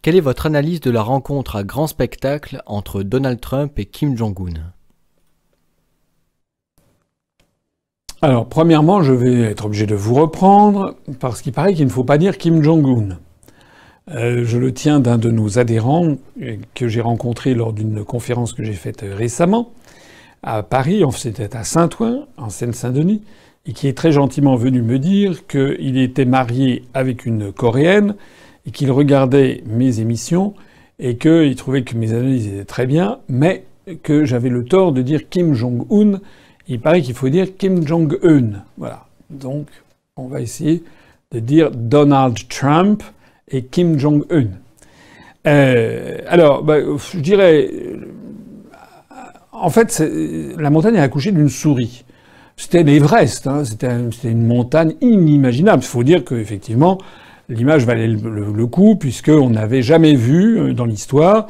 quelle est votre analyse de la rencontre à grand spectacle entre Donald Trump et Kim Jong-un? Alors, premièrement, je vais être obligé de vous reprendre, parce qu'il paraît qu'il ne faut pas dire Kim Jong-un. Je le tiens d'un de nos adhérents que j'ai rencontré lors d'une conférence que j'ai faite récemment à Paris, c'était à Saint-Ouen, en Seine-Saint-Denis, et qui est très gentiment venu me dire qu'il était marié avec une Coréenne et qu'il regardait mes émissions et qu'il trouvait que mes analyses étaient très bien, mais que j'avais le tort de dire Kim Jong-un. Il paraît qu'il faut dire Kim Jong-un. Voilà. Donc, on va essayer de dire Donald Trump et Kim Jong-un. Je dirais... En fait, la montagne a accouché d'une souris. C'était l'Everest, hein, c'était une montagne inimaginable. Il faut dire qu'effectivement, l'image valait le coup, puisqu'on n'avait jamais vu dans l'histoire,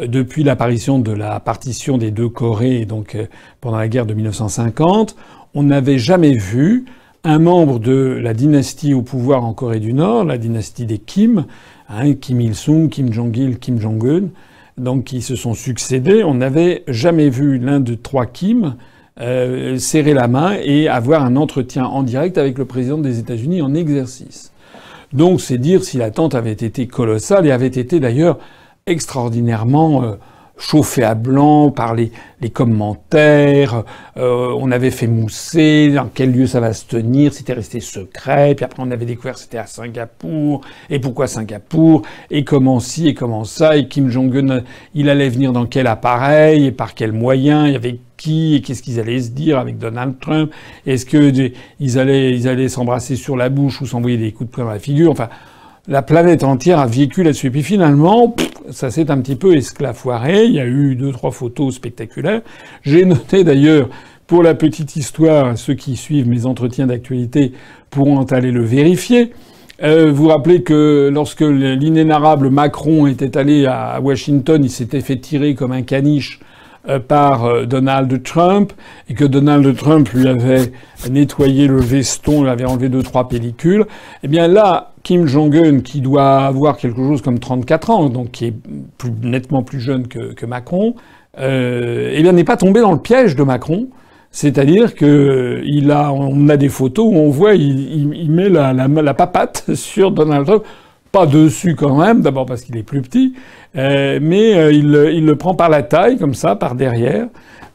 depuis l'apparition de la partition des deux Corées, donc pendant la guerre de 1950, on n'avait jamais vu un membre de la dynastie au pouvoir en Corée du Nord, la dynastie des Kim, hein, Kim Il-sung, Kim Jong-il, Kim Jong-un, donc qui se sont succédés. On n'avait jamais vu l'un de trois Kim serrer la main et avoir un entretien en direct avec le président des États-Unis en exercice. Donc c'est dire si l'attente avait été colossale et avait été d'ailleurs extraordinairement chauffé à blanc par les commentaires. On avait fait mousser dans quel lieu ça va se tenir, c'était resté secret. Puis après on avait découvert que c'était à Singapour. Et pourquoi Singapour? Et comment ci et comment ça? Et Kim Jong-un, il allait venir dans quel appareil et par quels moyens? Il y avait qui et qu'est-ce qu'ils allaient se dire avec Donald Trump? Est-ce que ils allaient s'embrasser sur la bouche ou s'envoyer des coups de poing dans la figure? Enfin, la planète entière a vécu là-dessus. Puis finalement, ça s'est un petit peu esclafoiré. Il y a eu 2-3 photos spectaculaires. J'ai noté d'ailleurs, pour la petite histoire, ceux qui suivent mes entretiens d'actualité pourront aller le vérifier. Vous rappelez que lorsque l'inénarrable Macron était allé à Washington, il s'était fait tirer comme un caniche par Donald Trump, et que Donald Trump lui avait nettoyé le veston, lui avait enlevé 2-3 pellicules. Eh bien là, Kim Jong-un, qui doit avoir quelque chose comme 34 ans, donc qui est nettement plus jeune que Macron, eh bien n'est pas tombé dans le piège de Macron. C'est-à-dire que on a des photos où on voit il met la papate sur Donald Trump. Pas dessus quand même, d'abord parce qu'il est plus petit, mais il le prend par la taille, comme ça, par derrière.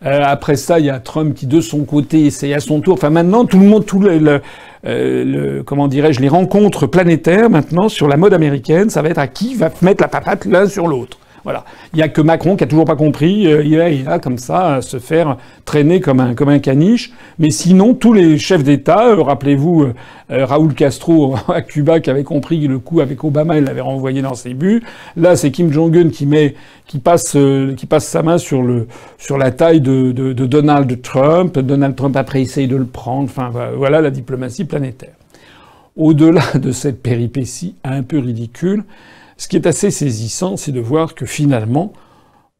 Après ça, il y a Trump qui, de son côté, essaye à son tour. Enfin, maintenant, tout le monde, comment dirais-je, les rencontres planétaires, maintenant, sur la mode américaine, ça va être à qui va mettre la papate l'un sur l'autre. Voilà. Il y a que Macron qui a toujours pas compris. Il a comme ça à se faire traîner comme un caniche. Mais sinon, tous les chefs d'État, rappelez-vous Raúl Castro à Cuba qui avait compris le coup avec Obama, il l'avait renvoyé dans ses buts. Là, c'est Kim Jong-un qui passe sa main sur la taille de Donald Trump. Donald Trump après essaye de le prendre. Enfin, voilà la diplomatie planétaire. Au-delà de cette péripétie un peu ridicule, ce qui est assez saisissant, c'est de voir que finalement,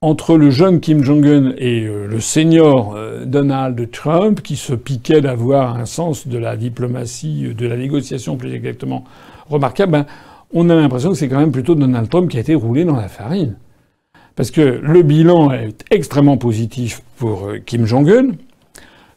entre le jeune Kim Jong-un et le senior Donald Trump, qui se piquait d'avoir un sens de la diplomatie, de la négociation plus exactement remarquable, on a l'impression que c'est quand même plutôt Donald Trump qui a été roulé dans la farine. Parce que le bilan est extrêmement positif pour Kim Jong-un.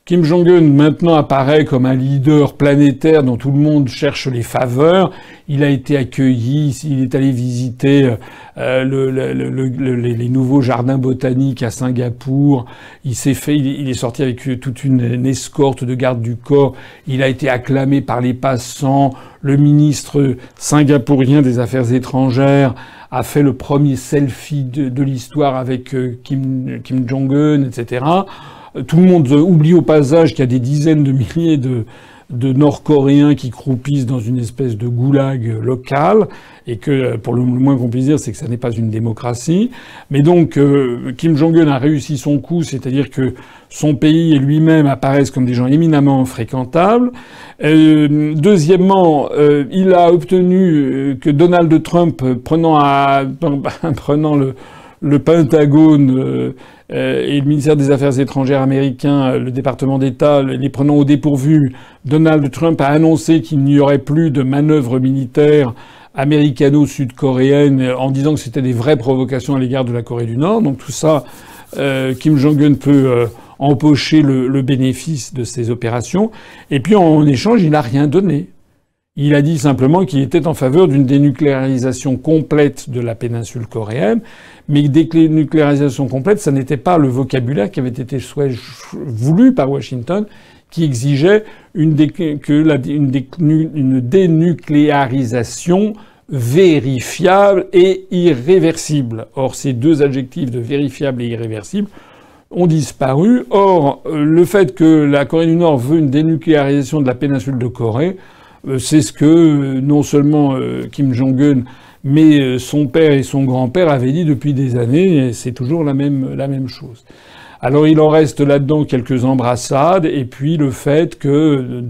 Kim Jong-un maintenant apparaît comme un leader planétaire dont tout le monde cherche les faveurs. Il a été accueilli, il est allé visiter les nouveaux jardins botaniques à Singapour. Il est sorti avec toute une escorte de gardes du corps. Il a été acclamé par les passants. Le ministre singapourien des Affaires étrangères a fait le premier selfie de l'histoire avec Kim Jong-un, etc. Tout le monde oublie au passage qu'il y a des dizaines de milliers de Nord-Coréens qui croupissent dans une espèce de goulag local, et que, pour le moins qu'on puisse dire, c'est que ça n'est pas une démocratie. Mais donc, Kim Jong-un a réussi son coup, c'est-à-dire que son pays et lui-même apparaissent comme des gens éminemment fréquentables. Deuxièmement, il a obtenu que Donald Trump, prenant le Pentagone et le ministère des Affaires étrangères américain, le département d'État, les prenant au dépourvu, Donald Trump a annoncé qu'il n'y aurait plus de manœuvres militaires américano-sud-coréenne en disant que c'était des vraies provocations à l'égard de la Corée du Nord. Donc tout ça, Kim Jong-un peut empocher le bénéfice de ces opérations. Et puis en échange, il n'a rien donné. Il a dit simplement qu'il était en faveur d'une dénucléarisation complète de la péninsule coréenne, mais dénucléarisation complète, ça n'était pas le vocabulaire qui avait été voulu par Washington, qui exigeait une dénucléarisation vérifiable et irréversible. Or, ces deux adjectifs de vérifiable et irréversible ont disparu. Or, le fait que la Corée du Nord veut une dénucléarisation de la péninsule de Corée, c'est ce que non seulement Kim Jong-un, mais son père et son grand-père avaient dit depuis des années, et c'est toujours la même chose. Alors il en reste là-dedans quelques embrassades, et puis le fait que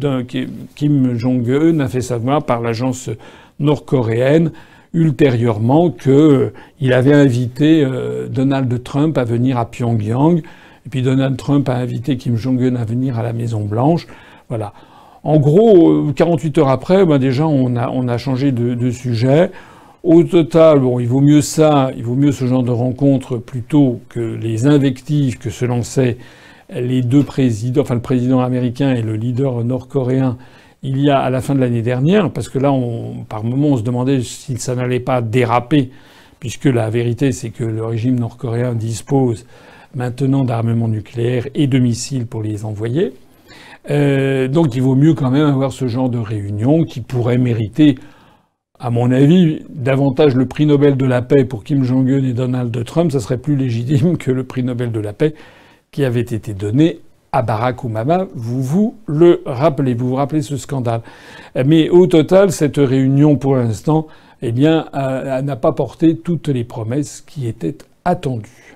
Kim Jong-un a fait savoir par l'agence nord-coréenne ultérieurement qu'il avait invité Donald Trump à venir à Pyongyang, et puis Donald Trump a invité Kim Jong-un à venir à la Maison-Blanche. Voilà. En gros, 48 heures après, déjà on a changé de sujet. Au total, bon, il vaut mieux ce genre de rencontre plutôt que les invectives que se lançaient les deux présidents, enfin le président américain et le leader nord-coréen, il y a à la fin de l'année dernière, parce que là, par moments, on se demandait si ça n'allait pas déraper, puisque la vérité, c'est que le régime nord-coréen dispose maintenant d'armements nucléaires et de missiles pour les envoyer. Donc il vaut mieux quand même avoir ce genre de réunion qui pourrait mériter, à mon avis, davantage le prix Nobel de la paix pour Kim Jong-un et Donald Trump. Ça serait plus légitime que le prix Nobel de la paix qui avait été donné à Barack Obama. Vous le rappelez, vous vous rappelez ce scandale. Mais au total, cette réunion, pour l'instant, n'a pas porté toutes les promesses qui étaient attendues.